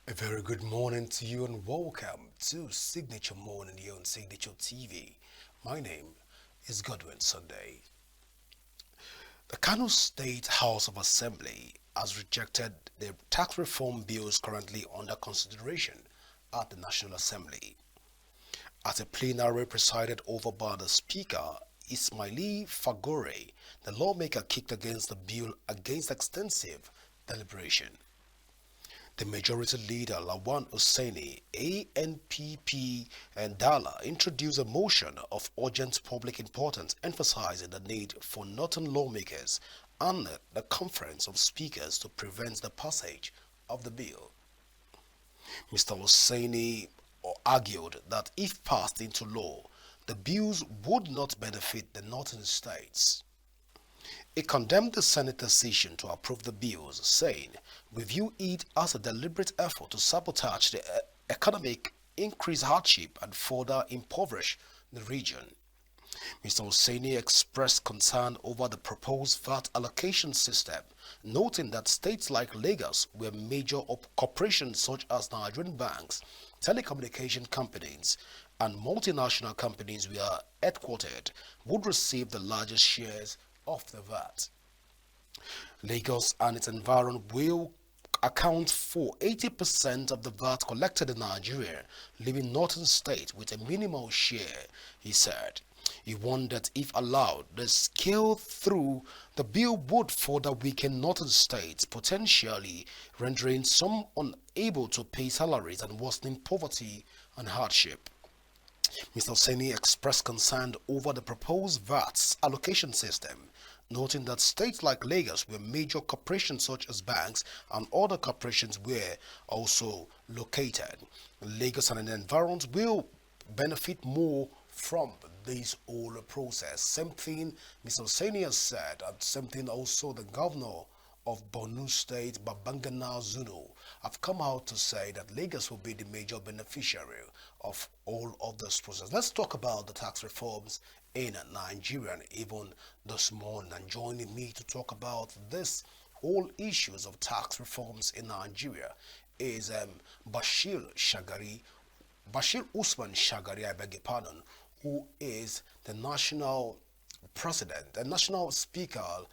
A very good morning to you and welcome to Signature Morning here on Signature TV. My name is Godwin Sunday. The Kano State House of Assembly has rejected the tax reform bills currently under consideration at the National Assembly. At a plenary presided over by the Speaker, Ismaili Fagore, the lawmaker kicked against the bill against extensive deliberation. The majority leader Lawan Hussaini, ANPP and Dala introduced a motion of urgent public importance emphasizing the need for northern lawmakers and the Conference of Speakers to prevent the passage of the bill. Mr. Hussaini argued that if passed into law, the bills would not benefit the northern states. He condemned the Senate decision to approve the bills, saying, "We view it as a deliberate effort to sabotage the economic, increase hardship, and further impoverish the region." Mr. Hosseini expressed concern over the proposed VAT allocation system, noting that states like Lagos, where major corporations such as Nigerian banks, telecommunication companies, and multinational companies were headquartered, would receive the largest shares of the VAT. Lagos and its environment will account for 80% of the VAT collected in Nigeria, leaving northern states with a minimal share, he said. He warned that if allowed, the scale through the bill would further weaken northern states, potentially rendering some unable to pay salaries and worsening poverty and hardship. Mr. Seni expressed concern over the proposed VAT allocation system, noting that states like Lagos, where major corporations such as banks and other corporations were also located, Lagos and the environs will benefit more from this whole process. Same thing Mr. Seni has said, and same thing also the governor of Borno State, Babangana Zulu, have come out to say that Lagos will be the major beneficiary of all of this process. Let's talk about the tax reforms in Nigeria and even this morning. And joining me to talk about this whole issues of tax reforms in Nigeria is Bashir Shagari, Bashir Usman Shagari, I beg your pardon, who is the national president, the national speaker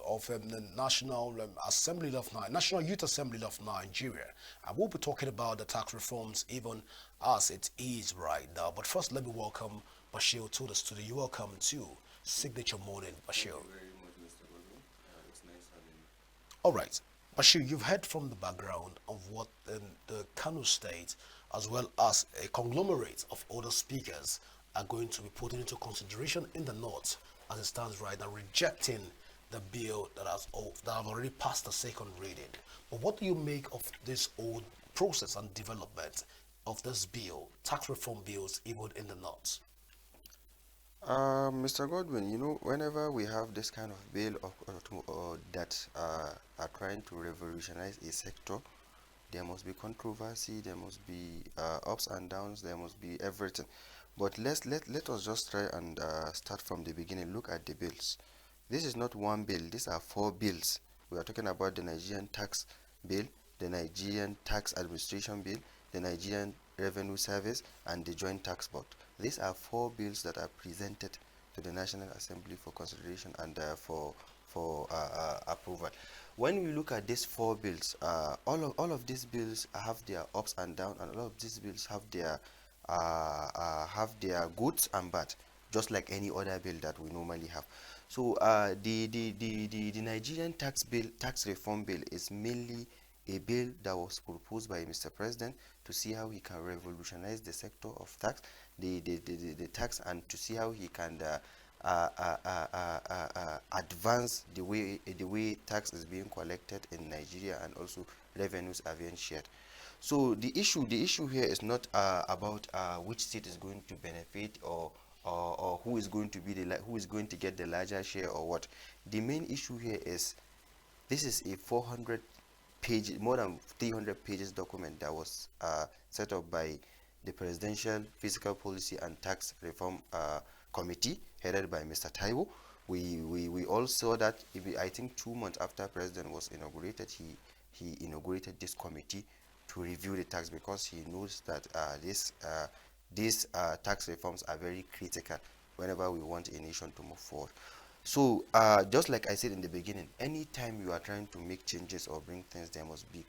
of the National Assembly of National Youth Assembly of Nigeria. And we'll be talking about the tax reforms even as it is right now. But first, let me welcome Bashir to the studio. You're welcome to Signature Morning, Bashir. Thank you very much, Mr. Godwin. It's nice having you. All right. Bashir, you've heard from the background of what the Kano State, as well as a conglomerate of other speakers, are going to be putting into consideration in the North as it stands right now, rejecting the bill that have already passed the second reading. But what do you make of this old process and development of this bill, tax reform bills, even in the North? Mr. Godwin, whenever we have this kind of bill that are trying to revolutionize a sector, there must be controversy, there must be ups and downs, there must be everything. But let us just try and start from the beginning. Look at the bills. This is not one bill, these are four bills. We are talking about the Nigerian tax bill, the Nigerian tax administration bill, the Nigerian revenue service, and the joint tax board. These are four bills that are presented to the National Assembly for consideration and for approval. When we look at these four bills, all of these bills have their ups and downs, and all of these bills have their goods and bad, just like any other bill that we normally have. So the Nigerian tax reform bill is mainly a bill that was proposed by Mr. President to see how he can revolutionize the sector of the tax, and to see how he can advance the way tax is being collected in Nigeria, and also revenues are being shared. So the issue here is not about which state is going to benefit, or who is going to be who is going to get the larger share, or what. The main issue here is this is a 400 page, more than 300 pages document that was set up by the Presidential Fiscal Policy and Tax Reform Committee, headed by Mr. Taiwo. We all saw that. I think 2 months after President was inaugurated, he inaugurated this committee to review the tax, because he knows that these tax reforms are very critical whenever we want a nation to move forward. So just like I said in the beginning, anytime you are trying to make changes or bring things, there must be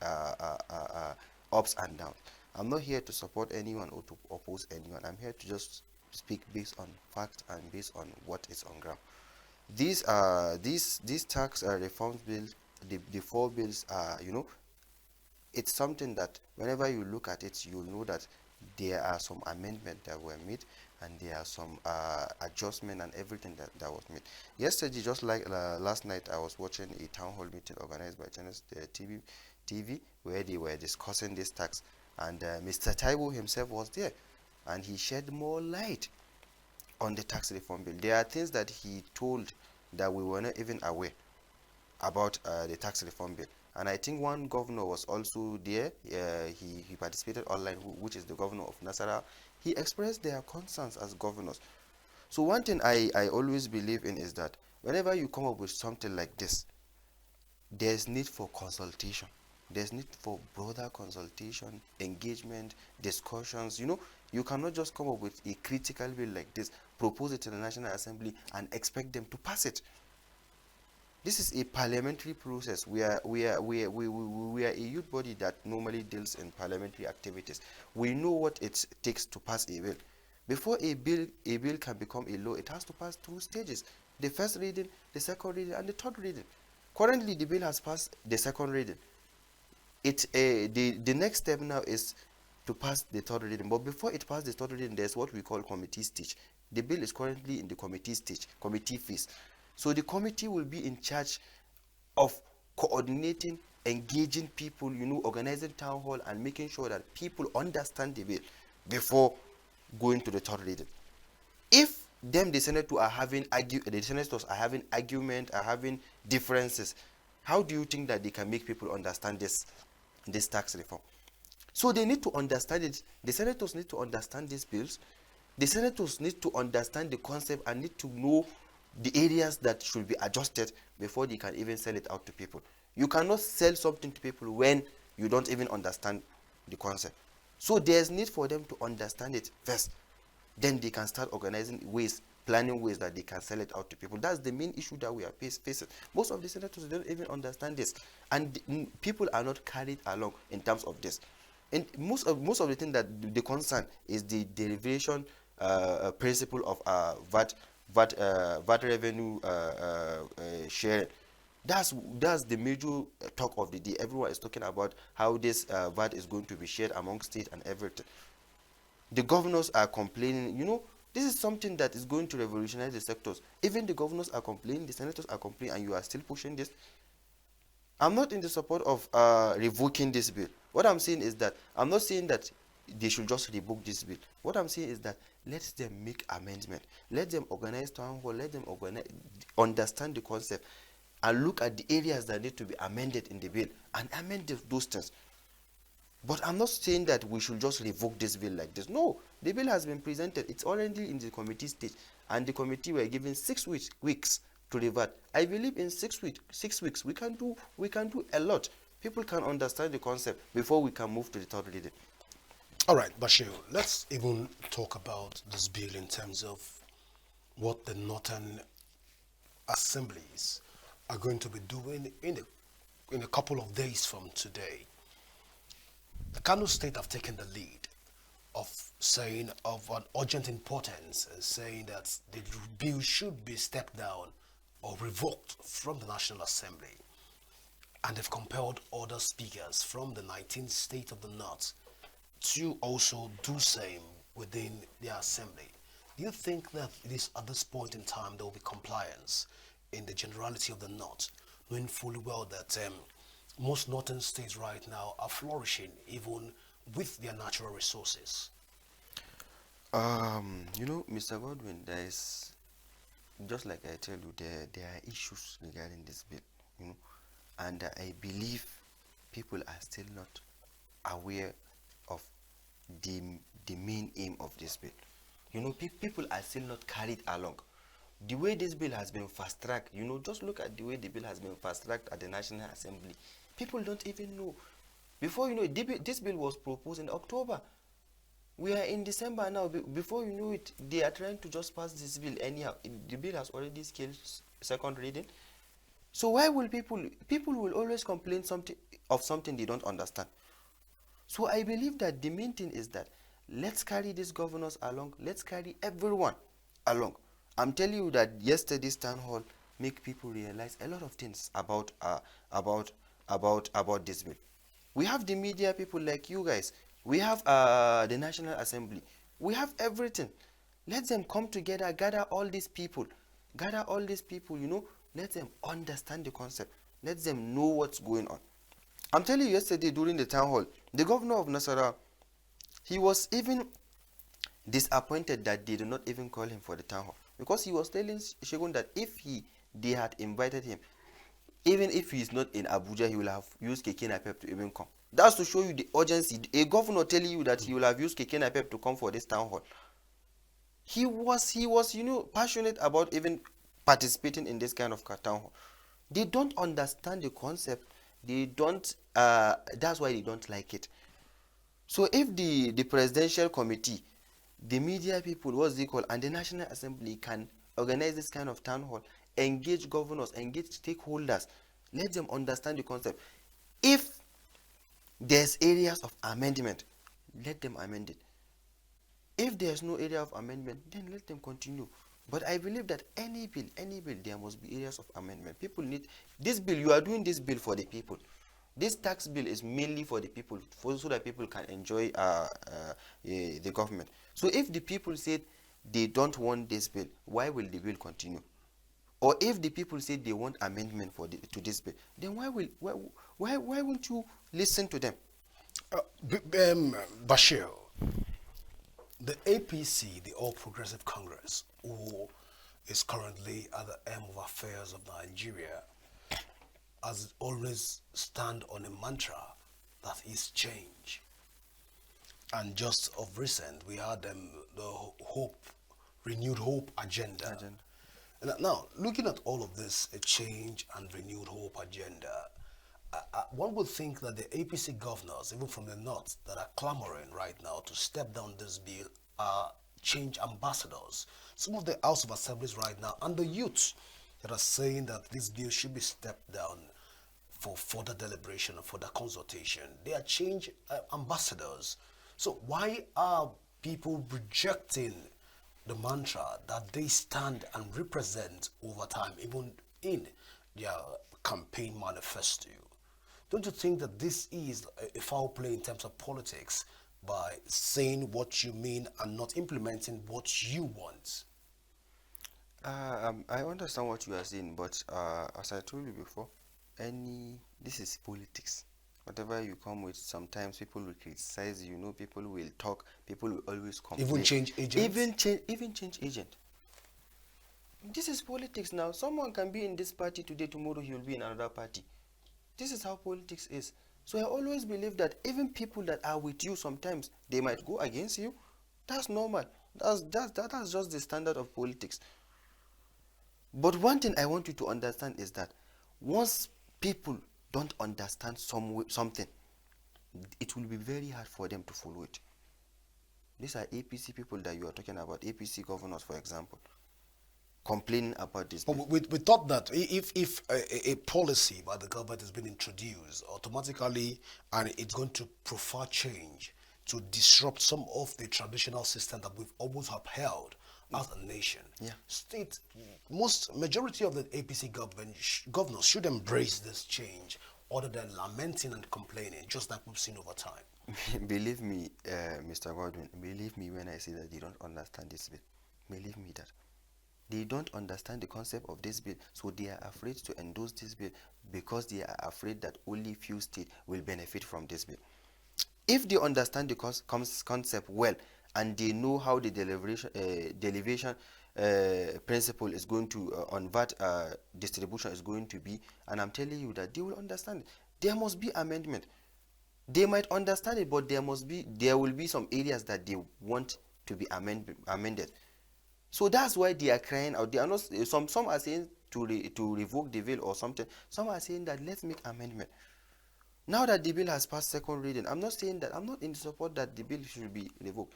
uh, uh, uh, ups and downs. I'm not here to support anyone or to oppose anyone. I'm here to just speak based on fact and based on what is on ground. These tax reforms bills, the four bills are, it's something that whenever you look at it, you'll know that there are some amendments that were made, and there are some adjustment and everything that was made. Yesterday, just like last night, I was watching a town hall meeting organized by Channels TV, where they were discussing this tax, and Mr. Taiwo himself was there, and he shed more light on the tax reform bill. There are things that he told that we were not even aware about the tax reform bill. And I think one governor was also there. He participated online, which is the governor of Nasarawa. He expressed their concerns as governors. So one thing I always believe in is that whenever you come up with something like this, there's need for consultation. There's need for broader consultation, engagement, discussions. You cannot just come up with a critical bill like this, propose it to the National Assembly, and expect them to pass it. This is a parliamentary process. We are a youth body that normally deals in parliamentary activities. We know what it takes to pass a bill. Before a bill can become a law, it has to pass through stages: the first reading, the second reading, and the third reading. Currently, the bill has passed the second reading. The next step now is to pass the third reading. But before it passes the third reading, there's what we call committee stage. The bill is currently in the committee stage, committee phase. So the committee will be in charge of coordinating, engaging people, organizing town hall, and making sure that people understand the bill before going to the third reading. If the senators are having argument, are having differences, how do you think that they can make people understand this tax reform? So they need to understand it. The senators need to understand these bills. The senators need to understand the concept and need to know the areas that should be adjusted before they can even sell it out to people. You cannot sell something to people when you don't even understand the concept. So there's need for them to understand it first. Then they can start organizing ways, planning ways that they can sell it out to people. That's the main issue that we are facing. Most of the senators don't even understand this, and people are not carried along in terms of this. And most of the thing that the concern is the derivation principle of VAT revenue sharing. That's the major talk of the day. Everyone is talking about how this VAT is going to be shared among state and everything. The governors are complaining. This is something that is going to revolutionize the sectors. Even the governors are complaining, the senators are complaining, and you are still pushing this. I'm not in the support of revoking this bill. What I'm saying is that I'm not saying that they should just revoke this bill. What I'm saying is that let them make amendment. Let them organize town hall. Let them understand the concept, and look at the areas that need to be amended in the bill and amend those things. But I'm not saying that we should just revoke this bill like this. No, the bill has been presented. It's already in the committee stage, and the committee were given 6 weeks to revert. I believe in 6 weeks we can do a lot. People can understand the concept before we can move to the third reading. All right, Bashir, let's even talk about this bill in terms of what the Northern Assemblies are going to be doing in a couple of days from today. The Kano State have taken the lead of saying of an urgent importance, saying that the bill should be stepped down or revoked from the National Assembly. And they've compelled other speakers from the 19th state of the North to also do same within their assembly. Do you think that it is at this point in time there will be compliance in the generality of the North, knowing fully well that most northern states right now are flourishing even with their natural resources? Mr. Godwin, there is, just like I tell you, there are issues regarding this bill, and I believe people are still not aware of the main aim of this bill. People are still not carried along. The way this bill has been fast tracked, just look at the way the bill has been fast tracked at the National Assembly. People don't even know. Before you know it, this bill was proposed in October. We are in December now. Before you know it, they are trying to just pass this bill anyhow. The bill has already scaled second reading. So why will people will always complain something they don't understand? So I believe that the main thing is that let's carry these governors along. Let's carry everyone along. I'm telling you that yesterday's town hall make people realize a lot of things about about this bill. We have the media people like you guys. We have the National Assembly. We have everything. Let them come together, gather all these people, let them understand the concept. Let them know what's going on. I'm telling you, yesterday during the town hall, the governor of Nasarawa, he was even disappointed that they did not even call him for the town hall, because he was telling Shegun that if they had invited him, even if he is not in Abuja, he will have used Keke Napep to even come. That's to show you the urgency. A governor telling you that he will have used Keke Napep to come for this town hall. He was passionate about even participating in this kind of town hall. They don't understand the concept. They don't. That's why they don't like it. So if the presidential committee, the media people, what's they call, and the National Assembly can organize this kind of town hall, engage governors, engage stakeholders, let them understand the concept. If there's areas of amendment, let them amend it. If there's no area of amendment, then let them continue. But I believe that any bill, there must be areas of amendment. People need this bill. You are doing this bill for the people. This tax bill is mainly for the people, so that people can enjoy the government. So if the people said they don't want this bill, why will the bill continue? Or if the people say they want amendment to this bill, then why won't you listen to them? Bashir, the APC, the All Progressive Congress, who is currently at the helm of affairs of Nigeria, has always stand on a mantra that is change. And just of recent, we had the renewed hope agenda. Now, looking at all of this, a change and renewed hope agenda, one would think that the APC governors, even from the north, that are clamoring right now to step down this bill, are change ambassadors. Some of the House of Assemblies right now, and the youth that are saying that this bill should be stepped down for further deliberation and further consultation. They are change ambassadors. So why are people rejecting the mantra that they stand and represent over time, even in their campaign manifesto? Don't you think that this is a foul play in terms of politics by saying what you mean and not implementing what you want? I understand what you are saying, but as I told you before, this is politics. Whatever you come with, sometimes people will criticize you. People will talk. People will always complain. Even change agents. Even change agent. This is politics now. Someone can be in this party today, tomorrow he will be in another party. This is how politics is. So I always believe that even people that are with you, sometimes they might go against you. That's normal. That's just the standard of politics. But one thing I want you to understand is that once people don't understand something, it will be very hard for them to follow it. These are APC people that you are talking about, APC governors, for example, complaining about this. But we thought that if a policy by the government has been introduced automatically, and it's going to prefer change to disrupt some of the traditional system that we've always upheld as a nation. Yeah. Majority of the APC governors should embrace this change other than lamenting and complaining, just like we've seen over time. Believe me, Mr. Godwin, believe me when I say that they don't understand this bill. Believe me that they don't understand the concept of this bill, so they are afraid to endorse this bill because they are afraid that only few states will benefit from this bill. If they understand the concept well, and they know how the derivation principle is going to on VAT distribution is going to be, and I'm telling you that they will understand it. There must be amendment. They might understand it, but there will be some areas that they want to be amended. So that's why they are crying out. They are not. Some are saying to revoke the bill or something. Some are saying that let's make amendment. Now that the bill has passed second reading, I'm not saying that I'm not in support that the bill should be revoked,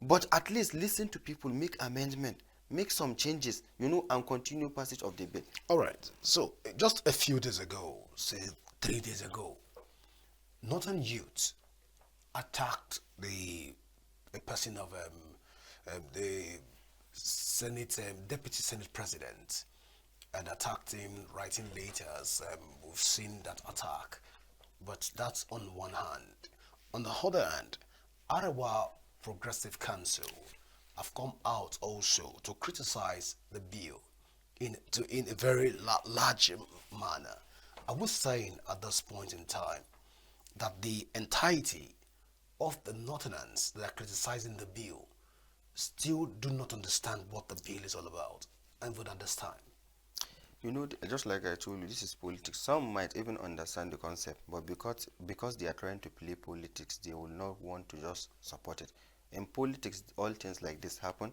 but at least listen to people, make amendment, make some changes, and continue passage of the bill. All right. So just a few days ago, say 3 days ago, northern youth attacked the person of the Senate deputy Senate president and attacked him, writing letters. We've seen that attack, but that's on one hand. On the other hand, Arawa Progressive Council have come out also to criticize the bill in a very large manner. I was saying at this point in time that the entirety of the Northerners that are criticizing the bill still do not understand what the bill is all about, even at this time. Just like I told you, this is politics. Some might even understand the concept, but because they are trying to play politics, they will not want to just support it. In politics, all things like this happen.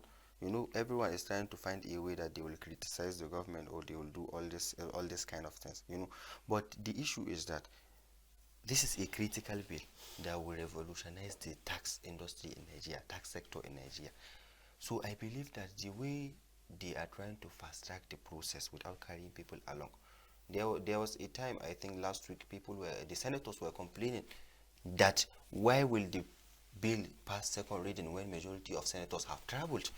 Everyone is trying to find a way that they will criticize the government, or they will do all this kind of things. But the issue is that this is a critical bill that will revolutionize the tax industry in Nigeria, tax sector in Nigeria. So I believe that the way they are trying to fast track the process without carrying people along. There was a time, I think last week, the senators were complaining that why will the bill pass second reading when majority of senators have traveled.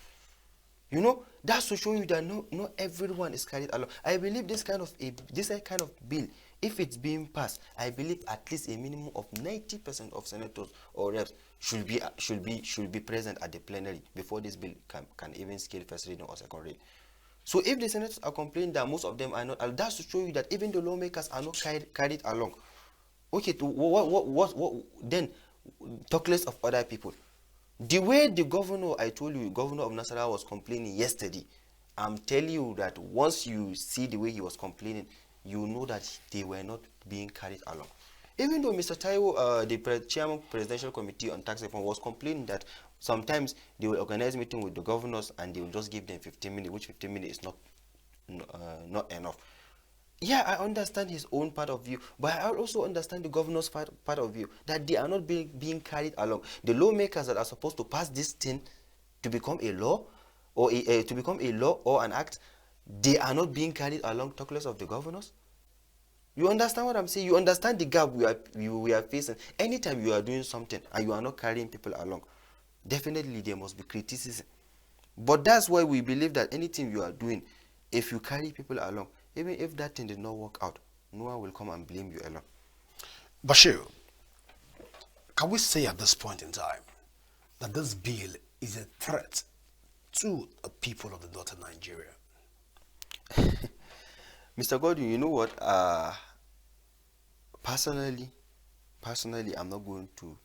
That's to show you that not everyone is carried along. I believe this kind of bill, if it's being passed, I believe at least a minimum of 90% of senators or reps should be present at the plenary before this bill can even scale first reading or second reading. So if the senators are complaining that most of them are not, that's to show you that even the lawmakers are not carried along. Okay, what then? Talk less of other people. The way the governor, I told you, governor of Nasarawa was complaining yesterday, I'm telling you that once you see the way he was complaining, you know that they were not being carried along. Even though Mr. Taiwo, the chairman presidential committee on tax reform, was complaining that sometimes they will organize meeting with the governors and they will just give them 15 minutes, which 15 minutes is not enough. Yeah, I understand his own part of view, but I also understand the governor's part of view, that they are not being carried along. The lawmakers that are supposed to pass this thing to become a law, or to become a law or an act, they are not being carried along, talk less of the governors. You understand what I'm saying? You understand the gap we are facing. Anytime you are doing something and you are not carrying people along, definitely there must be criticism. But that's why we believe that anything you are doing, if you carry people along, even if that thing did not work out, no one will come and blame you alone. Bashir, can we say at this point in time that this bill is a threat to the people of the northern Nigeria? Mr. Godwin, you know what? Personally, I'm not going to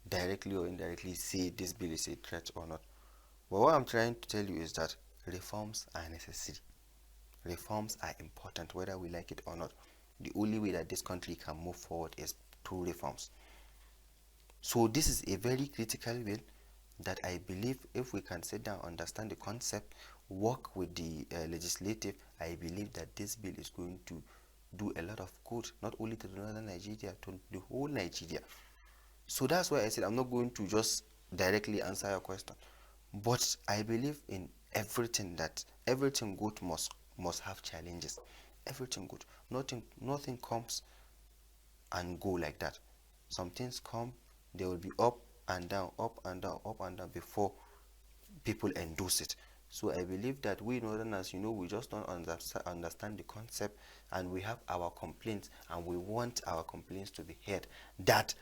directly or indirectly say this bill is a threat or not. But what I'm trying to tell you is that reforms are necessary. Reforms are important, whether we like it or not. The only way that this country can move forward is through reforms. So this is a very critical bill that I believe if we can sit down, understand the concept, work with the legislative, I believe that this bill is going to do a lot of good, not only to the northern Nigeria, to the whole Nigeria. So that's why I said I'm not going to just directly answer your question. But I believe in everything good must have challenges. Everything good. Nothing comes and go like that. Some things come, they will be up and down, up and down, up and down before people endorse it. So I believe that we northerners, we just don't understand the concept, and we have our complaints, and we want our complaints to be heard. That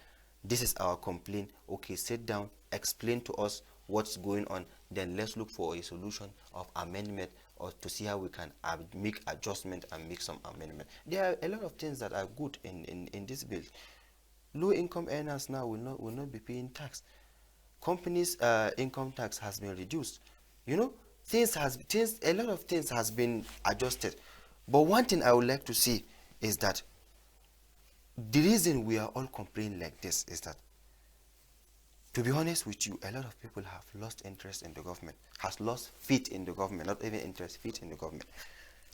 this is our complaint. Okay, sit down, explain to us what's going on, then let's look for a solution of amendment, or to see how we can make adjustment and make some amendment. There are a lot of things that are good in this bill. Low income earners now will not be paying tax. Companies income tax has been reduced. A lot of things has been adjusted. But one thing I would like to see is that the reason we are all complaining like this is that, to be honest with you, a lot of people have lost interest in the government, has lost faith in the government, not even interest, faith in the government.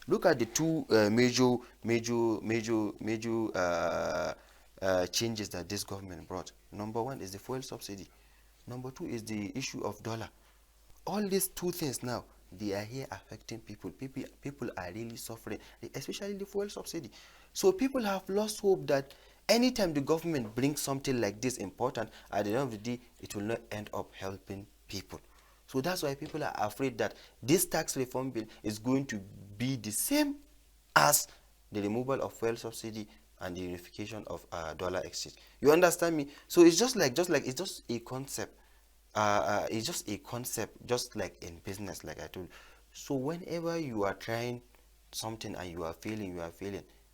Look at the two major changes that this government brought. Number one is the fuel subsidy. Number two is the issue of dollar. All these two things now, they are here affecting people. People are really suffering, especially the fuel subsidy. So people have lost hope that anytime the government brings something like this important, at the end of the day, it will not end up helping people. So that's why people are afraid that this tax reform bill is going to be the same as the removal of fuel subsidy and the unification of dollar exchange. You understand me? So it's just like it's just a concept. It's just a concept, just like in business, like I told you. So whenever you are trying something and you are failing,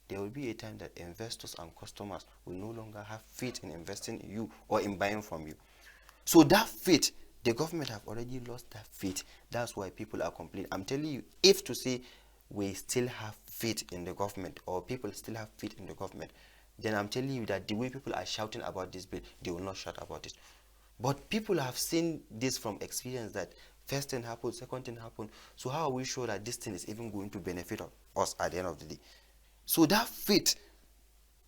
there will be a time that investors and customers will no longer have faith in investing in you or in buying from you. So that faith, the government have already lost that faith. That's why people are complaining. I'm telling you, if to say we still have faith in the government, or people still have faith in the government, then I'm telling you that the way people are shouting about this bill, they will not shout about it. But people have seen this from experience, that first thing happened, second thing happened. So how are we sure that this thing is even going to benefit us at the end of the day? So that faith,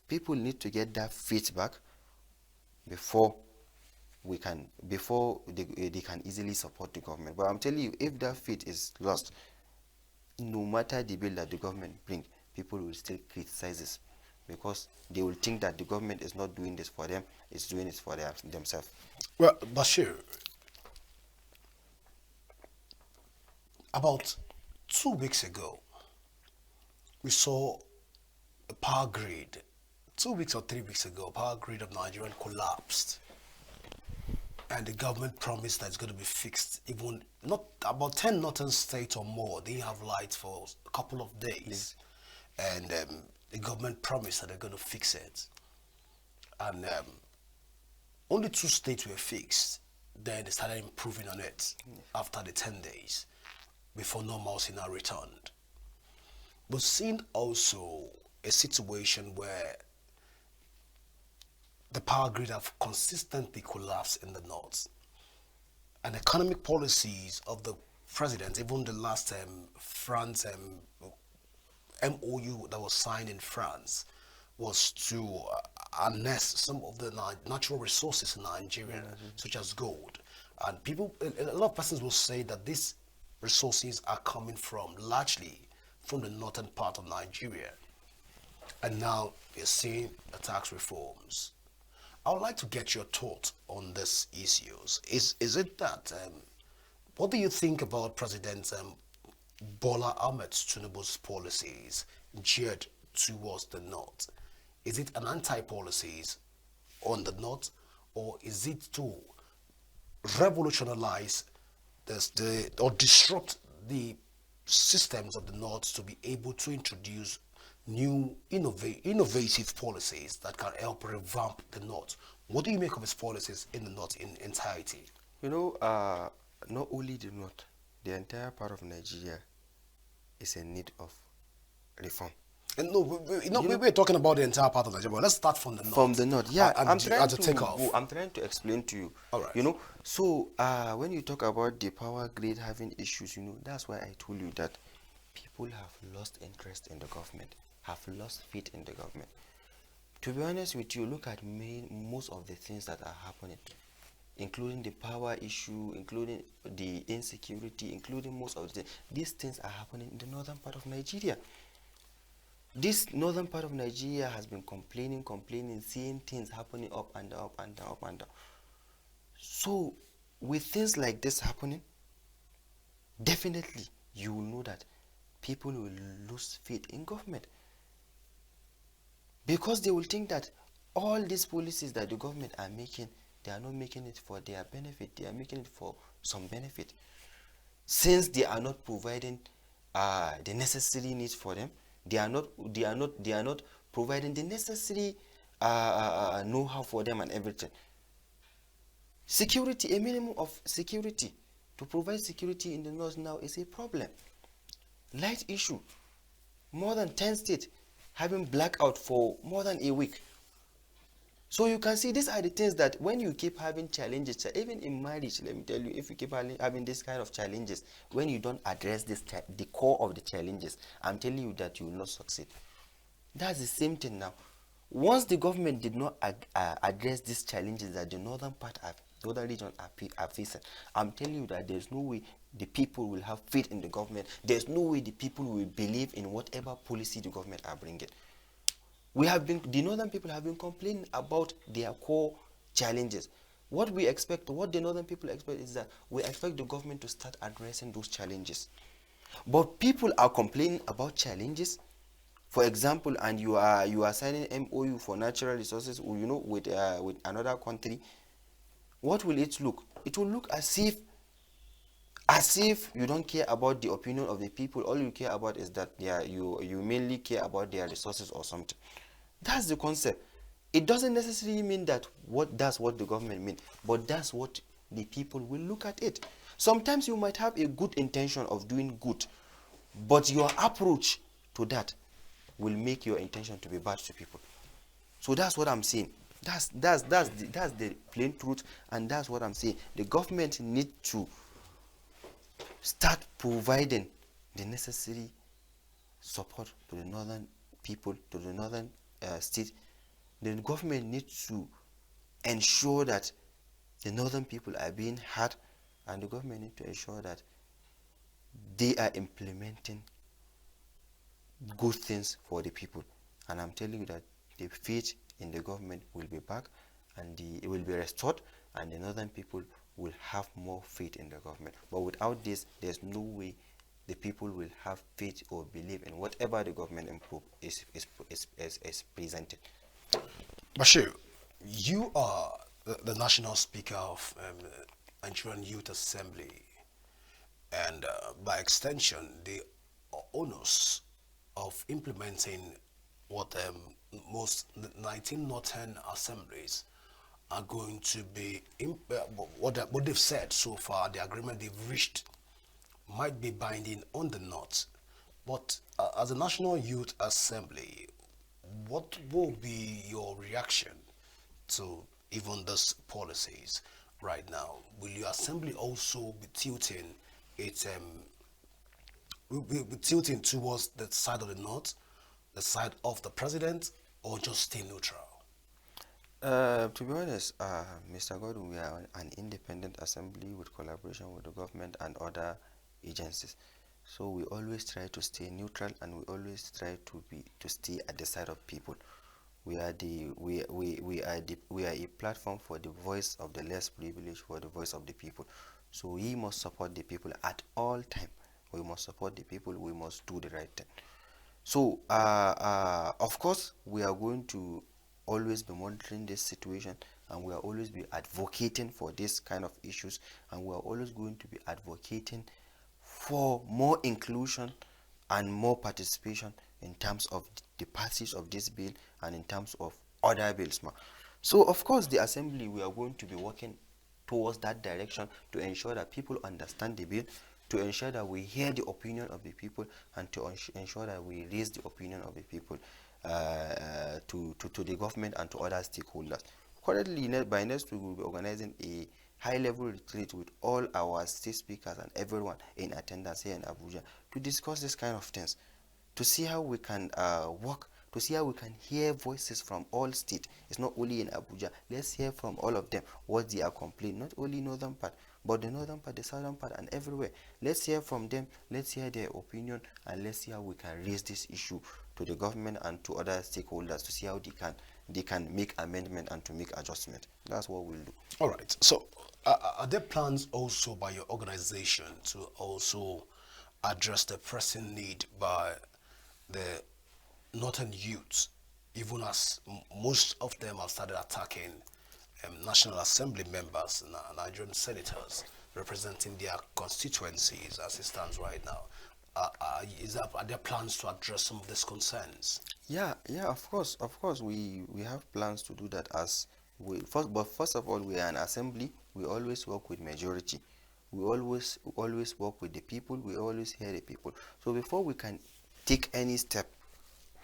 people need to get that faith back before they can easily support the government. But I'm telling you, if that faith is lost, no matter the bill that the government bring, people will still criticize this, because they will think that the government is not doing this for them, it's doing it for themselves. Well, Bashir, about 2 weeks ago, we saw a power grid. 2 weeks or 3 weeks ago, power grid of Nigeria collapsed. And the government promised that it's going to be fixed. Even not about 10 northern states or more, they didn't have lights for a couple of days. And the government promised that they're going to fix it. And only 2 states were fixed. Then they started improving on it after the 10 days, before normalcy now returned. But seeing also a situation where the power grid have consistently collapsed in the north, and economic policies of the president, even the last France MOU that was signed in France, was to harness some of the natural resources in Nigeria, such as gold. And people, a lot of persons will say that these resources are coming from largely from the northern part of Nigeria. And now we're seeing the tax reforms. I would like to get your thought on these issues. Is it that, what do you think about President Bola Ahmed Tinubu's policies geared towards the north? Is it an anti-policies on the north, or is it to revolutionize or disrupt the systems of the north to be able to introduce new innovative policies that can help revamp the north? What do you make of his policies in the north in entirety? You know, not only the north, the entire part of Nigeria is in need of reform. And no, we're talking about the entire part of Nigeria, but let's start from the north. From the north, yeah. I'm trying to explain to you. All right. You know, so when you talk about the power grid having issues, you know, that's why I told you that people have lost interest in the government, have lost faith in the government. To be honest with you, look at most of the things that are happening, including the power issue, including the insecurity, including most of the things. These things are happening in the northern part of Nigeria. This northern part of Nigeria has been complaining, seeing things happening up and down, up and down, up and down. So, with things like this happening, definitely you will know that people will lose faith in government, because they will think that all these policies that the government are making, they are not making it for their benefit, they are making it for some benefit. Since they are not providing the necessary needs for them, they are not providing the necessary know-how for them and everything. Security, a minimum of security, to provide security in the north now is a problem. Light issue, more than 10 states having blackout for more than a week. So you can see these are the things that when you keep having challenges, even in marriage, let me tell you, if you keep having this kind of challenges, when you don't address the core of the challenges, I'm telling you that you will not succeed. That's the same thing now. Once the government did not address these challenges that the northern region are facing, I'm telling you that there's no way the people will have faith in the government. There's no way the people will believe in whatever policy the government are bringing. The northern people have been complaining about their core challenges. What the northern people expect is that we expect the government to start addressing those challenges. But people are complaining about challenges, for example, and you are signing MOU for natural resources, with another country. What will it look? It will look as if you don't care about the opinion of the people. All you care about is that you mainly care about their resources or something. That's the concept. It doesn't necessarily mean that that's what the government means, but that's what the people will look at it. Sometimes you might have a good intention of doing good, but your approach to that will make your intention to be bad to people. So that's what I'm saying. That's the plain truth, and that's what I'm saying. The government need to start providing the necessary support to the northern people, to the northern state. The government needs to ensure that the northern people are being heard, and the government needs to ensure that they are implementing good things for the people. And I'm telling you that the faith in the government will be back, and it will be restored, and the northern people will have more faith in the government. But without this, there's no way the people will have faith or believe in whatever the government is presented. Bashir, you are the national speaker of Nigerian Youth Assembly, and by extension, the onus of implementing what most 19 northern assemblies are going to be, what they've said so far, the agreement they've reached might be binding on the north. But as a National Youth Assembly, what will be your reaction to even these policies right now? Will your assembly also be tilting it will be tilting towards the side of the north, the side of the president, or just stay neutral? To be honest, Mr. Gordon, we are an independent assembly with collaboration with the government and other agencies. So we always try to stay neutral, and we always try to stay at the side of people. We are a platform for the voice of the less privileged, for the voice of the people. So we must support the people at all time. We must support the people. We must do the right thing. So, of course, we are going to always be monitoring this situation, and we are always be advocating for this kind of issues, and we are always going to be advocating for more inclusion and more participation in terms of the passage of this bill and in terms of other bills. So, of course, the assembly, we are going to be working towards that direction to ensure that people understand the bill, to ensure that we hear the opinion of the people, and to ensure that we raise the opinion of the people to the government and to other stakeholders. Currently, by next week, we will be organizing a high-level retreat with all our state speakers and everyone in attendance here in Abuja to discuss this kind of things, to see how we can work, to see how we can hear voices from all states. It's not only in Abuja. Let's hear from all of them what they are complaining, not only northern part, but the northern part, the southern part, and everywhere. Let's hear from them, let's hear their opinion, and let's see how we can raise this issue to the government and to other stakeholders to see how they can make amendment and to make adjustment. That's what we'll do. All right. So, are there plans also by your organization to also address the pressing need by the northern youths, even as most of them have started attacking National Assembly members, Nigerian senators representing their constituencies as it stands right now? Are there plans to address some of these concerns? Yeah, of course, we have plans to do that. But first of all, we are an assembly. We always work with majority. We always work with the people. We always hear the people. So before we can take any step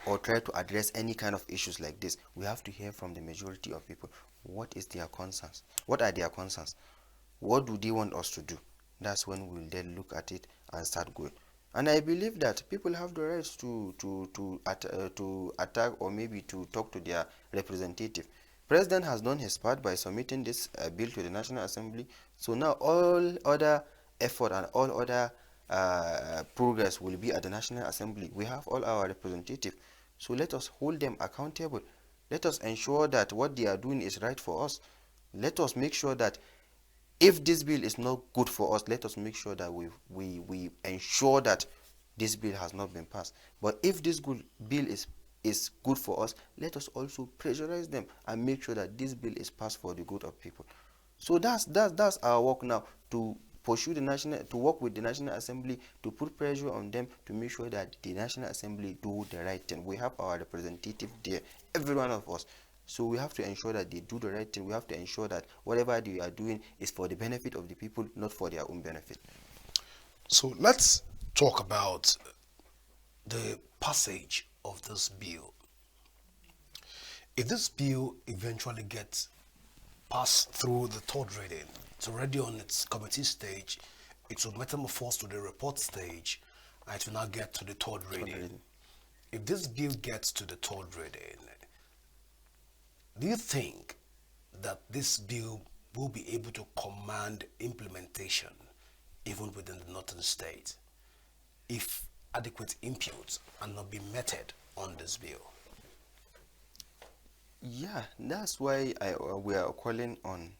or try to address any kind of issues like this, we have to hear from the majority of people. What is their concerns? What are their concerns? What do they want us to do? That's when we'll then look at it and start going. And I believe that people have the right to attack or maybe to talk to their representative. President has done his part by submitting this bill to the National Assembly. So now all other effort and all other progress will be at the National Assembly. We have all our representatives. So let us hold them accountable. Let us ensure that what they are doing is right for us. Let us make sure that if this bill is not good for us, let us make sure that we ensure that this bill has not been passed. But if this bill is good for us, let us also pressurize them and make sure that this bill is passed for the good of people. So that's our work now, to pursue to work with the National Assembly, to put pressure on them to make sure that the National Assembly do the right thing. We have our representative there, every one of us. So we have to ensure that they do the right thing. We have to ensure that whatever they are doing is for the benefit of the people, not for their own benefit. So let's talk about the passage of this bill. If this bill eventually gets passed through the third reading, it's already on its committee stage, it will metamorphose to the report stage, and it will now get to the third reading. If this bill gets to the third reading, do you think that this bill will be able to command implementation even within the northern state if adequate inputs are not being meted on this bill? Yeah, that's why we are calling on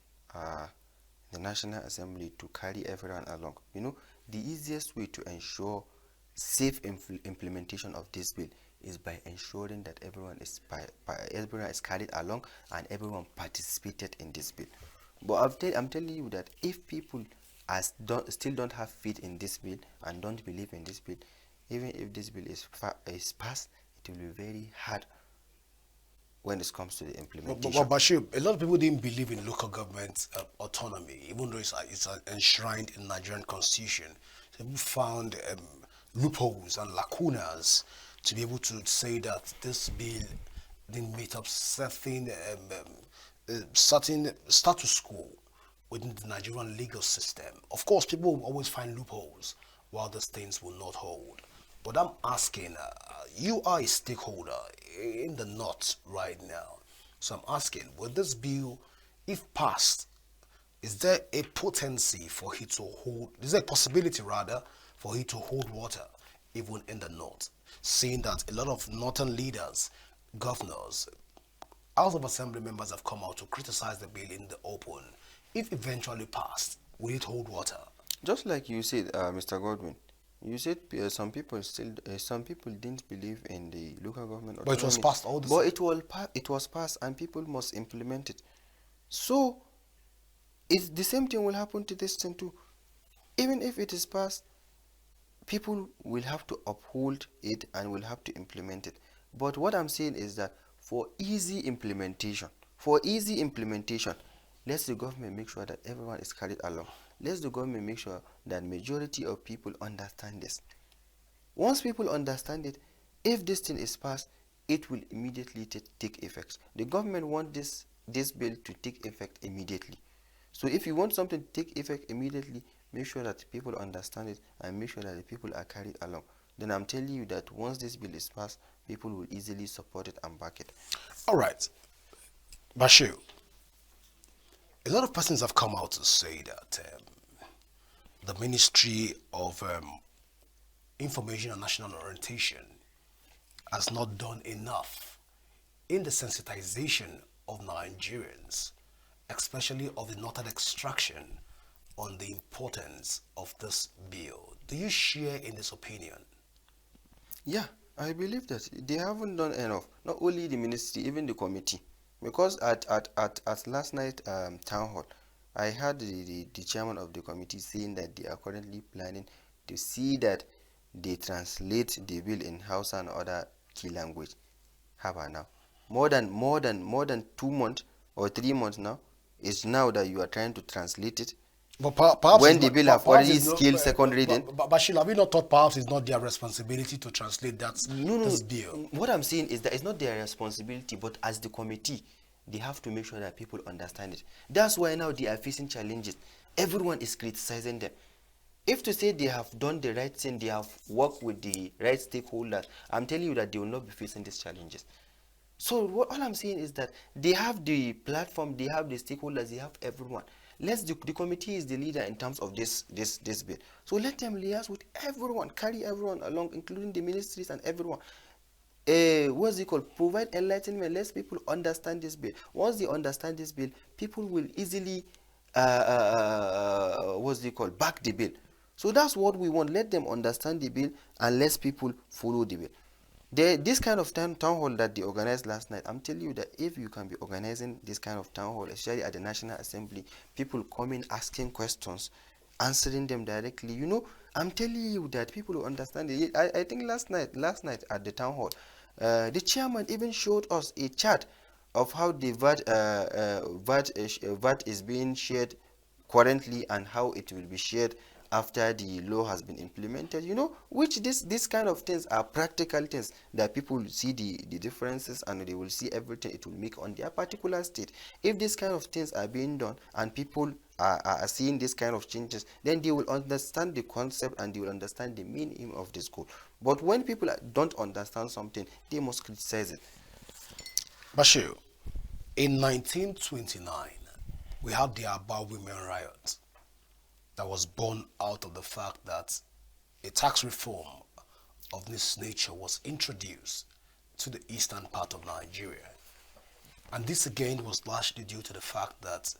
the National Assembly to carry everyone along. You know, the easiest way to ensure safe implementation of this bill is by ensuring that everyone is carried along and everyone participated in this bill. But I'm telling you that if people still don't have faith in this bill and don't believe in this bill, even if this bill is passed, it will be very hard when it comes to the implementation. But Bashir, a lot of people didn't believe in local government autonomy, even though it's enshrined in the Nigerian constitution. So people found loopholes and lacunas to be able to say that this bill didn't meet up certain status quo within the Nigerian legal system. Of course, people will always find loopholes while these things will not hold. But I'm asking, you are a stakeholder in the North right now. So I'm asking, will this bill, if passed, is there a potency for it to hold, is there a possibility rather for it to hold water even in the North? Seeing that a lot of Northern leaders, governors, House of Assembly members have come out to criticize the bill in the open. If eventually passed, will it hold water? Just like you said, Mr. Godwin, you said some people didn't believe in the local government But it was autonomy. passed all the But same. it was passed, and people must implement it. So it's the same thing will happen to this thing too. Even if it is passed, people will have to uphold it and will have to implement it. But what I'm saying is that for easy implementation, let the government make sure that everyone is carried along. Let the government make sure that majority of people understand this. Once people understand it, if this thing is passed, it will immediately take effect. The government wants this bill to take effect immediately. So if you want something to take effect immediately, make sure that people understand it and make sure that the people are carried along. Then I'm telling you that once this bill is passed, people will easily support it and back it. All right, Bashir, a lot of persons have come out to say that the Ministry of Information and National Orientation has not done enough in the sensitization of Nigerians, especially of the northern extraction, on the importance of this bill. Do you share in this opinion? Yeah, I believe that they haven't done enough. Not only the ministry, even the committee. Because at last night town hall, I heard the chairman of the committee saying that they are currently planning to see that they translate the bill in Hausa and other key language. How about now? More than 2 months or 3 months now. It's now that you are trying to translate it. But perhaps When it's the not, bill have perhaps already it's not, scaled second reading. but Sheila, have you not thought perhaps it's not their responsibility to translate No, this bill? what I'm saying is that it's not their responsibility, but as the committee, they have to make sure that people understand it. That's why now they are facing challenges. Everyone is criticizing them. If to say they have done the right thing, they have worked with the right stakeholders, I'm telling you that they will not be facing these challenges. So all I'm saying is that they have the platform, they have the stakeholders, they have everyone. The committee is the leader in terms of this bill. So let them liaise with everyone, carry everyone along, including the ministries and everyone. What's it called? Provide enlightenment. Let people understand this bill. Once they understand this bill, people will easily what's it called? Back the bill. So that's what we want. Let them understand the bill and let people follow the bill. This kind of town hall that they organized last night, I'm telling you that if you can be organizing this kind of town hall, especially at the National Assembly, people coming asking questions, answering them directly, I'm telling you that people will understand it. I think last night at the town hall, the chairman even showed us a chart of how the VAT is being shared currently and how it will be shared after the law has been implemented, which this kind of things are practical things that people will see the differences, and they will see everything it will make on their particular state. If these kind of things are being done and people are seeing this kind of changes, then they will understand the concept and they will understand the meaning of this goal. But when people don't understand something, they must criticize it. Bashir, in 1929, we had the Aba Women Riot that was born out of the fact that a tax reform of this nature was introduced to the eastern part of Nigeria. And this again was largely due to the fact that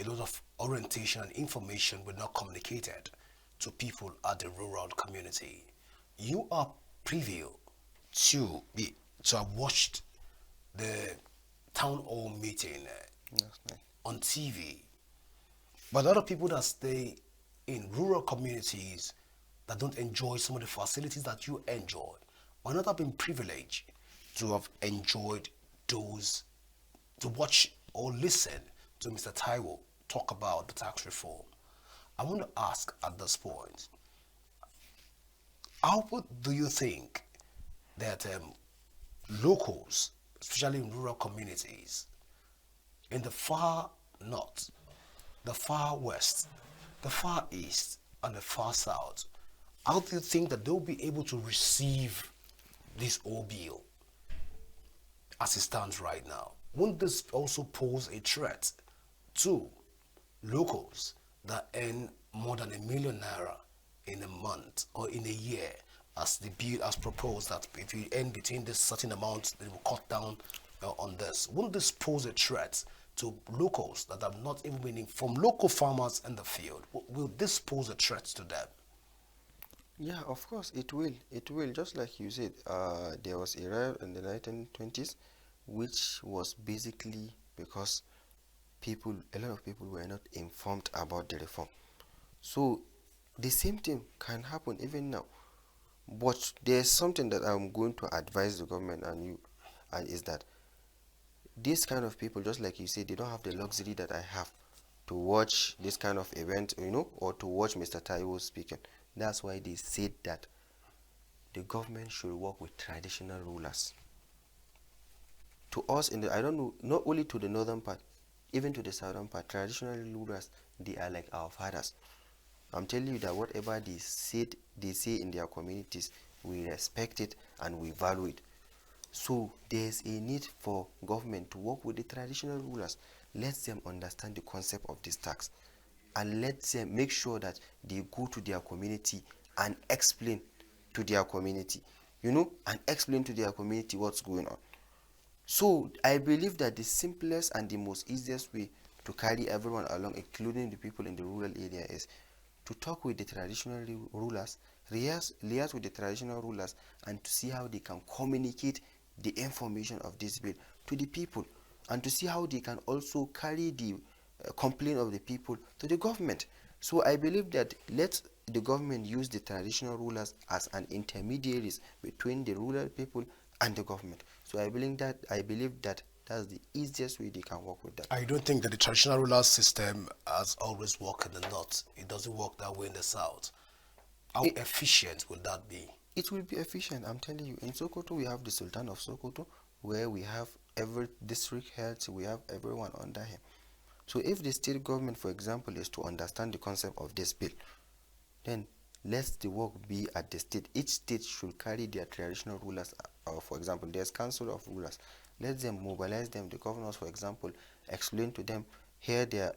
a lot of orientation and information were not communicated to people at the rural community. You are privy to have watched the town hall meeting That's nice. on TV. But a lot of people that stay in rural communities that don't enjoy some of the facilities that you enjoy might not have been privileged to have enjoyed those, to watch or listen to Mr. Taiwo talk about the tax reform. I want to ask at this point, how do you think that locals, especially in rural communities, in the far north, the far west, the far east, and the far south, how do you think that they'll be able to receive this ordeal as it stands right now? Won't this also pose a threat to locals that earn more than £1 million in a month or in a year, as the bill has proposed that if you earn between this certain amount, they will cut down on this? Won't this pose a threat to locals that have not even been from local farmers in the field? Will this pose a threat to them? Yeah, of course it will. It will. Just like you said, there was a riot in the 1920s, which was basically because a lot of people were not informed about the reform. So the same thing can happen even now. But there's something that I'm going to advise the government and you, and is that these kind of people, just like you said, they don't have the luxury that I have to watch this kind of event, or to watch Mr. Taiwo speaking. That's why they said that the government should work with traditional rulers. To us in the, I don't know, not only to the northern part, even to the southern part, traditional rulers, they are like our fathers. I'm telling you that whatever they say in their communities, we respect it and we value it. So there's a need for government to work with the traditional rulers. Let them understand the concept of this tax, and let them make sure that they go to their community and explain to their community, and explain to their community what's going on. So I believe that the simplest and the most easiest way to carry everyone along, including the people in the rural area, is to talk with the traditional rulers, liaise with the traditional rulers, and to see how they can communicate the information of this bill to the people, and to see how they can also carry the complaint of the people to the government. So I believe that let the government use the traditional rulers as an intermediaries between the rural people and the government. So I believe that that's the easiest way they can work with that. I don't think that the traditional ruler system has always worked in the north. It doesn't work that way in the south. How It, efficient would that be? it will be efficient, I'm telling you. In Sokoto, we have the Sultan of Sokoto, where we have every district head, we have everyone under him. So if the state government, for example, is to understand the concept of this bill, then let the work be at the state. Each state should carry their traditional rulers. For example, there's council of rulers. Let them mobilize them. The governors, for example, explain to them, hear their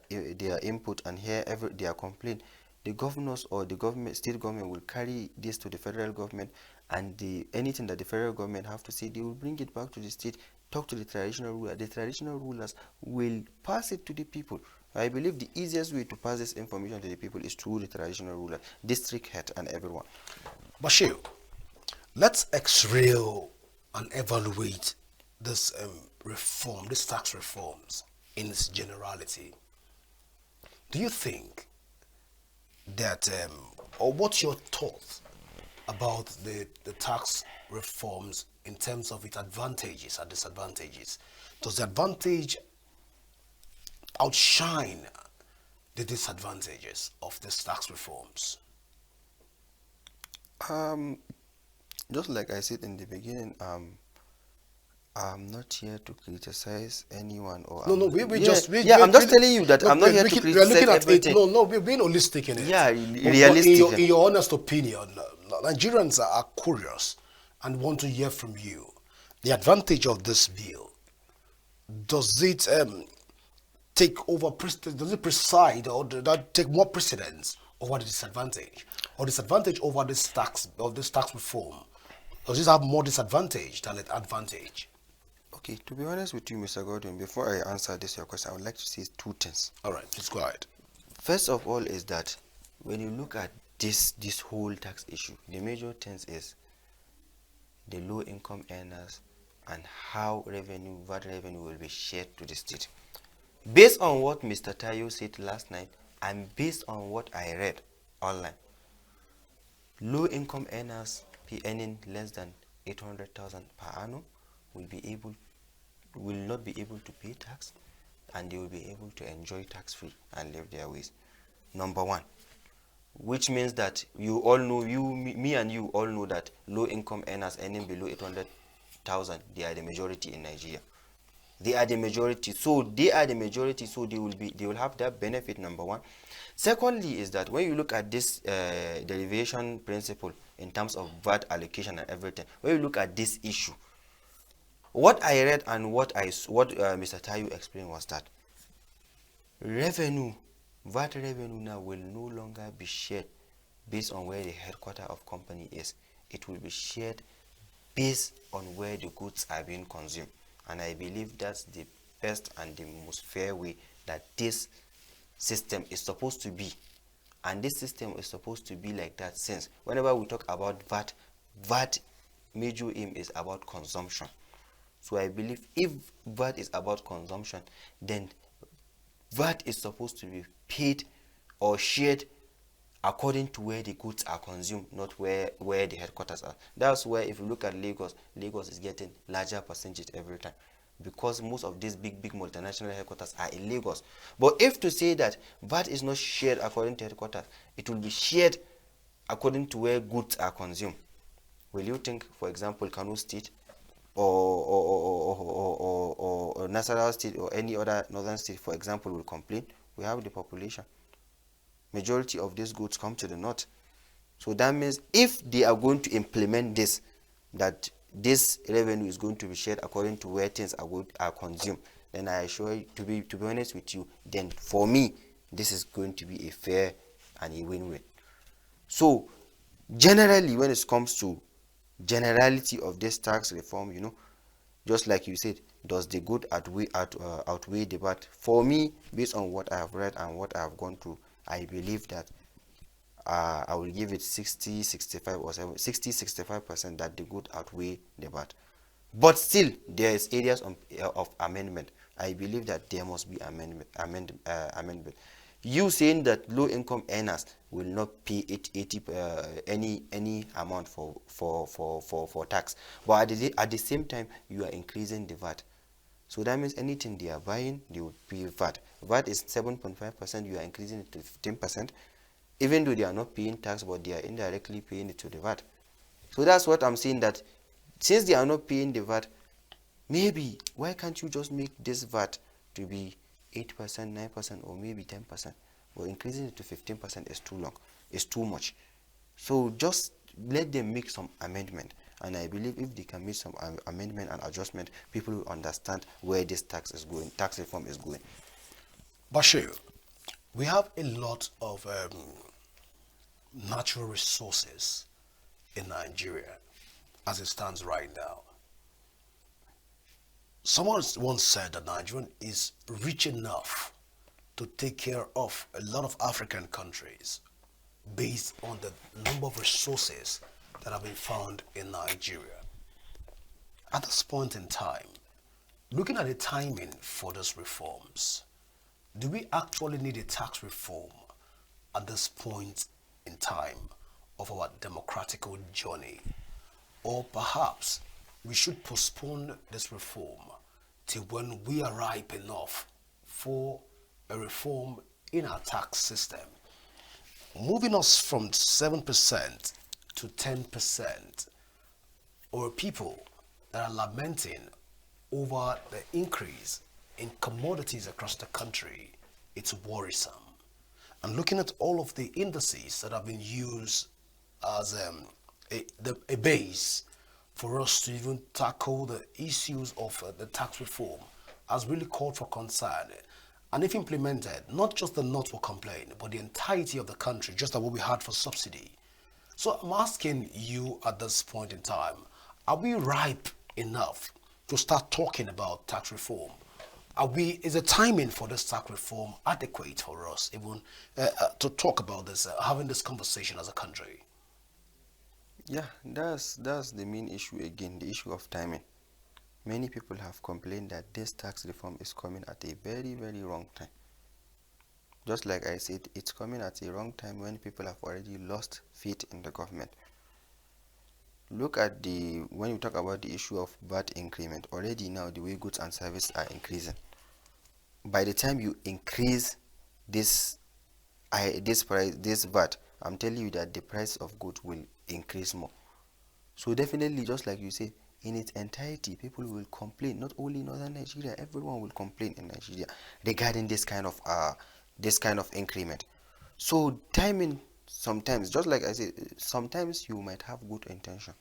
input and hear their complaint. The governors or the government, state government, will carry this to the federal government, and anything that the federal government have to say, they will bring it back to the state, talk to the traditional ruler. The traditional rulers will pass it to the people. I believe the easiest way to pass this information to the people is through the traditional ruler, district head, and everyone. Bashir, let's x-rail and evaluate this reform, this tax reforms in its generality. Do you think that, or what's your thoughts about the tax reforms in terms of its advantages and disadvantages? Does the advantage outshine the disadvantages of these tax reforms? Just like I said in the beginning, I'm not here to criticize anyone, or No, I'm just telling you that I'm not here to criticize looking at everything. it. No, we're being holistic in it. Yeah, But realistic. in your honest opinion, Nigerians are curious and want to hear from you. The advantage of this bill, does it take over? Does it preside, or does that take more precedence over the disadvantage, or disadvantage over this tax reform? Does it have more disadvantage than advantage? Okay, to be honest with you, Mr. Gordon, before I answer this your question, I would like to say two things. All right, please go ahead. First of all is that when you look at this whole tax issue, the major things is the low income earners and how VAT revenue will be shared to the state. Based on what Mr. Tayo said last night, and based on what I read online, low income earners earning less than 800,000 per annum will not be able to pay tax, and they will be able to enjoy tax free and live their ways. Number one, which means that you all know, me and you all know that low income earners earning below 800,000, they are the majority in Nigeria. They are the majority, so they will have that benefit. Number one. Secondly is that when you look at this derivation principle in terms of VAT allocation and everything, when you look at this issue, what I read and what Mr. Tayu explained was that VAT revenue now will no longer be shared based on where the headquarters of company is. It will be shared based on where the goods are being consumed. And I believe that's the best and the most fair way that this system is supposed to be. And this system is supposed to be like that, since whenever we talk about VAT major aim is about consumption. So I believe if VAT is about consumption, then VAT is supposed to be paid or shared according to where the goods are consumed, not where the headquarters are. That's where, if you look at Lagos is getting larger percentage every time, because most of these big multinational headquarters are in Lagos. But if to say that VAT is not shared according to headquarters, it will be shared according to where goods are consumed, will you think, for example, Kano State or Nasarawa State or any other northern state, for example, will complain? We have the population. Majority of these goods come to the north. So that means if they are going to implement this, that this revenue is going to be shared according to where things are consumed, then I assure you, to be honest with you, then for me, this is going to be a fair and a win-win. So generally, when it comes to generality of this tax reform, just like you said, does the good outweigh the bad? For me, based on what I have read and what I have gone through, I believe that I will give it 65% that the good outweigh the bad. But still, there is areas of amendment. I believe that there must be amendment. You saying that low income earners will not pay any amount for tax, but at the same time you are increasing the VAT. So that means anything they are buying, they will pay VAT. VAT is 7.5%, you are increasing it to 15%, even though they are not paying tax, but they are indirectly paying it to the VAT. So that's what I'm saying, that since they are not paying the VAT, maybe why can't you just make this VAT to be 8%, 9%, or maybe 10%? But increasing it to 15% is too long. is too much. So just let them make some amendment, and I believe if they can make some amendment and adjustment, people will understand where this tax reform is going. Bashir, we have a lot of natural resources in Nigeria as it stands right now. Someone once said that Nigeria is rich enough to take care of a lot of African countries based on the number of resources that have been found in Nigeria. At this point in time, looking at the timing for these reforms, do we actually need a tax reform at this point in time of our democratical journey? Or perhaps we should postpone this reform till when we are ripe enough for a reform in our tax system, moving us from 7% to 10%, or people that are lamenting over the increase in commodities across the country. It's worrisome. And looking at all of the indices that have been used as a base for us to even tackle the issues of the tax reform has really called for concern. And if implemented, not just the North will complain, but the entirety of the country, just like what we had for subsidy. So I'm asking you at this point in time, are we ripe enough to start talking about tax reform? Is the timing for this tax reform adequate for us even to talk about this, having this conversation as a country? Yeah, that's the main issue again, the issue of timing. Many people have complained that this tax reform is coming at a very, very wrong time. Just like I said, it's coming at a wrong time when people have already lost faith in the government. Look at when you talk about the issue of VAT increment, already now the way goods and services are increasing. By the time you increase this VAT, I'm telling you that the price of goods will increase more. So definitely, just like you say, in its entirety, people will complain. Not only northern Nigeria, everyone will complain in Nigeria regarding this kind of increment. So timing, sometimes, just like I said, sometimes you might have good intention.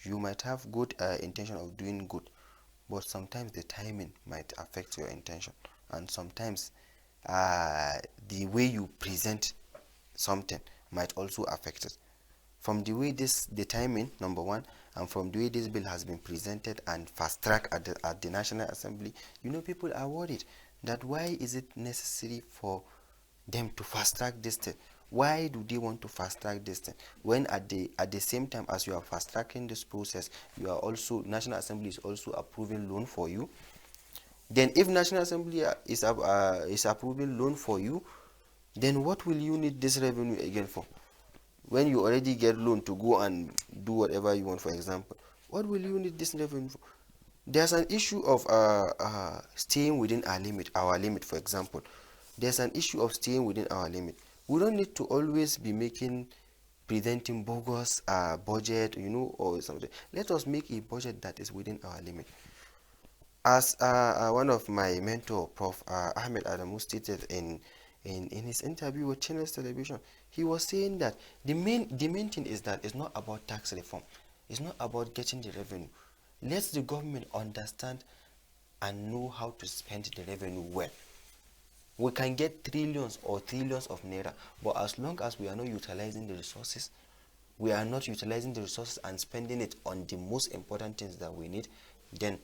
You might have good intention of doing good, but sometimes the timing might affect your intention, and sometimes the way you present something might also affect it. From the way the timing, number one, and from the way this bill has been presented and fast track at the National Assembly, people are worried that why is it necessary for them to fast track this thing? Why do they want to fast track this thing when at the same time as you are fast tracking this process, you are also, National Assembly is also approving loan for you? Then if National Assembly is approving loan for you, then what will you need this revenue again for? When you already get loan to go and do whatever you want, for example, what will you need this revenue for? There's an issue of staying within our limit, for example. There's an issue of staying within our limit. We don't need to always be presenting bogus budget, or something. Let us make a budget that is within our limit. As one of my mentor, Prof. Ahmed Adamu, stated in his interview with Channels Television, he was saying that the main thing is that it's not about tax reform. It's not about getting the revenue. Let the government understand and know how to spend the revenue well. We can get trillions or trillions of naira, but as long as we are not utilizing the resources, and spending it on the most important things that we need, then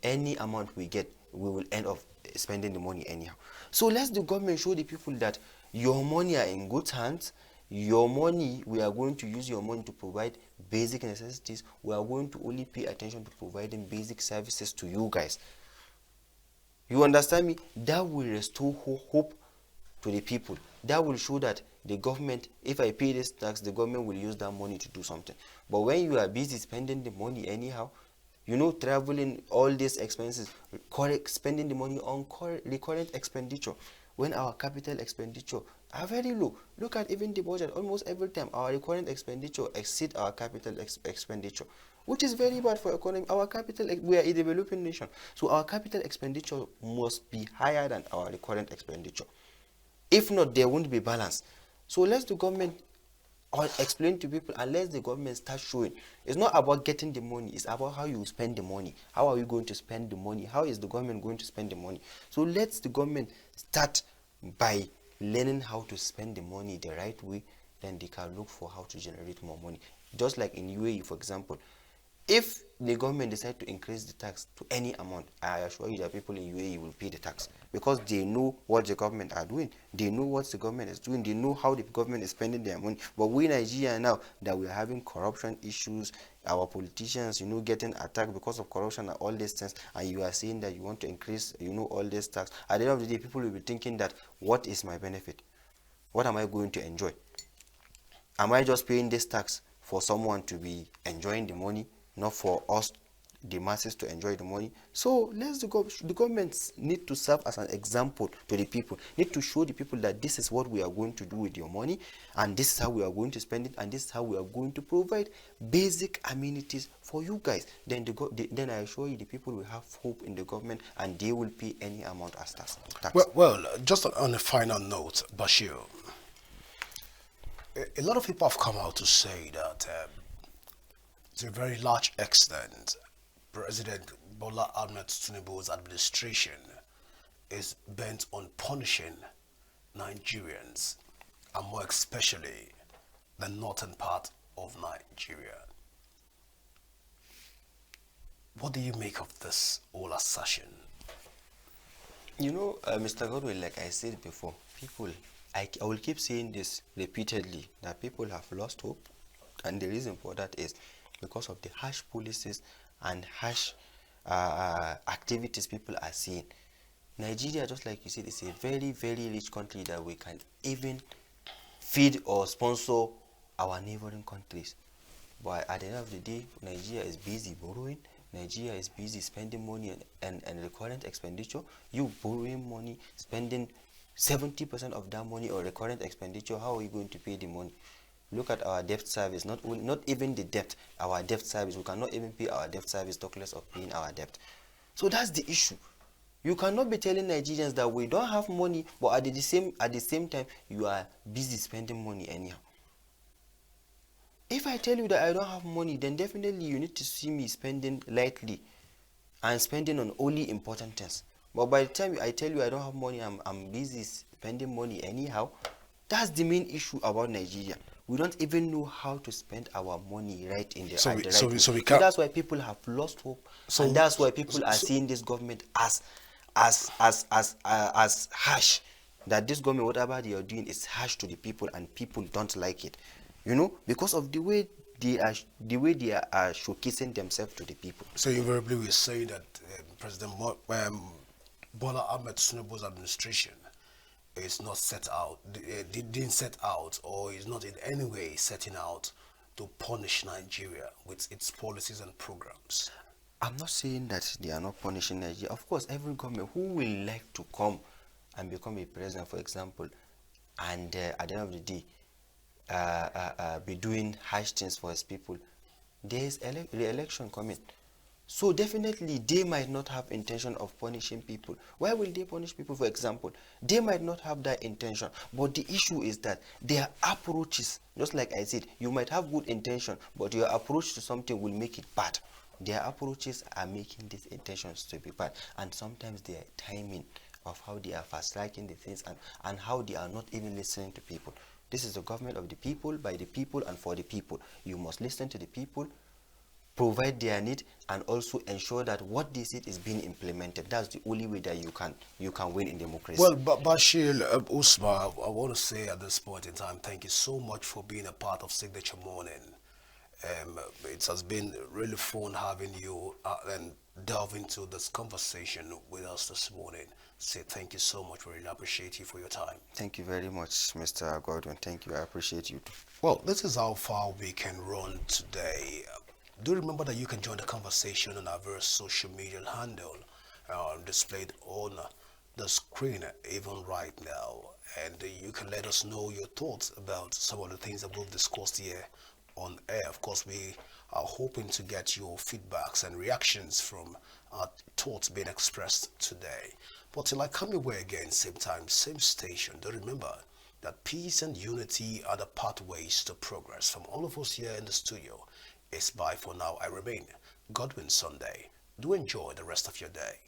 any amount we get, we will end up spending the money anyhow. So let the government show the people that your money are in good hands. Your money, we are going to use your money to provide basic necessities. We are going to only pay attention to providing basic services to you guys. You understand me? That will restore hope to the people. That will show that the government, if I pay this tax, the government will use that money to do something. But when you are busy spending the money anyhow, traveling, all these expenses, spending the money on recurrent expenditure, when our capital expenditure are very low. Look at even the budget. Almost every time our recurrent expenditure exceed our capital expenditure, which is very bad for economy. We are a developing nation, so our capital expenditure must be higher than our recurrent expenditure. If not, there won't be balance. So let the government or explain to people, and let the government start showing. It's not about getting the money, it's about how you spend the money. How are you going to spend the money? How is the government going to spend the money? So let the government start by learning how to spend the money the right way, then they can look for how to generate more money. Just like in UAE, for example, if the government decide to increase the tax to any amount, I assure you that people in UAE will pay the tax, because they know what the government are doing. They know what the government is doing. They know how the government is spending their money. But we in Nigeria now, that we are having corruption issues, our politicians, getting attacked because of corruption and all these things, and you are saying that you want to increase, all this tax. At the end of the day, people will be thinking that, what is my benefit? What am I going to enjoy? Am I just paying this tax for someone to be enjoying the money, not for us, the masses, to enjoy the money? So the governments need to serve as an example to the people, need to show the people that this is what we are going to do with your money, and this is how we are going to spend it, and this is how we are going to provide basic amenities for you guys. Then I assure you the people will have hope in the government, and they will pay any amount as tax. Well, just on a final note, Bashir, a lot of people have come out to say that to a very large extent, President Bola Ahmed Tinubu's administration is bent on punishing Nigerians, and more especially the northern part of Nigeria. What do you make of this whole assertion? Mr. Godwin, like I said before, people, I will keep saying this repeatedly, that people have lost hope, and the reason for that is because of the harsh policies and harsh activities people are seeing. Nigeria, just like you said, is a very, very rich country that we can even feed or sponsor our neighboring countries. But at the end of the day, Nigeria is busy borrowing. Nigeria is busy spending money and recurrent expenditure. You borrowing money, spending 70% of that money on recurrent expenditure. How are you going to pay the money? Look at our debt service. Not even the debt, our debt service. We cannot even pay our debt service, talk less of paying our debt. So that's the issue. You cannot be telling Nigerians that we don't have money, but at the same time you are busy spending money anyhow. If I tell you that I don't have money, then definitely you need to see me spending lightly and spending on only important things. But by the time I tell you I don't have money, I'm busy spending money anyhow. That's the main issue about Nigeria. We don't even know how to spend our money right in the right way. So that's why people have lost hope, and that's why people are seeing this government as harsh. That this government, whatever they are doing, is harsh to the people, and people don't like it. Because of the way they are showcasing themselves to the people. So invariably we say that President Bola Ahmed Tinubu's administration is not didn't set out, or is not in any way setting out to punish Nigeria with its policies and programs. I'm not saying that they are not punishing Nigeria. Of course, every government who will like to come and become a president, for example, and at the end of the day, be doing harsh things for his people, there is re-election coming. So definitely they might not have intention of punishing people. Why will they punish people, for example? They might not have that intention, but the issue is that their approaches, just like I said, you might have good intention, but your approach to something will make it bad. Their approaches are making these intentions to be bad, and sometimes their timing of how they are fast-tracking the things, and how they are not even listening to people. This is the government of the people, by the people, and for the people. You must listen to the people, provide their need, and also ensure that what they said is being implemented. That's the only way that you can win in democracy. Well, Bashir Usma, I want to say at this point in time, thank you so much for being a part of Signature Morning. It has been really fun having you and delve into this conversation with us this morning. Say thank you so much. We really appreciate you for your time. Thank you very much, Mr. Godwin. Thank you. I appreciate you too. Well, this is how far we can run today. Do remember that you can join the conversation on our various social media handle displayed on the screen even right now, and you can let us know your thoughts about some of the things that we've discussed here on air. Of course, we are hoping to get your feedbacks and reactions from our thoughts being expressed today. But till I come your way again, same time, same station, do remember that peace and unity are the pathways to progress. From all of us here in the studio, it's bye for now. I remain Godwin Sunday. Do enjoy the rest of your day.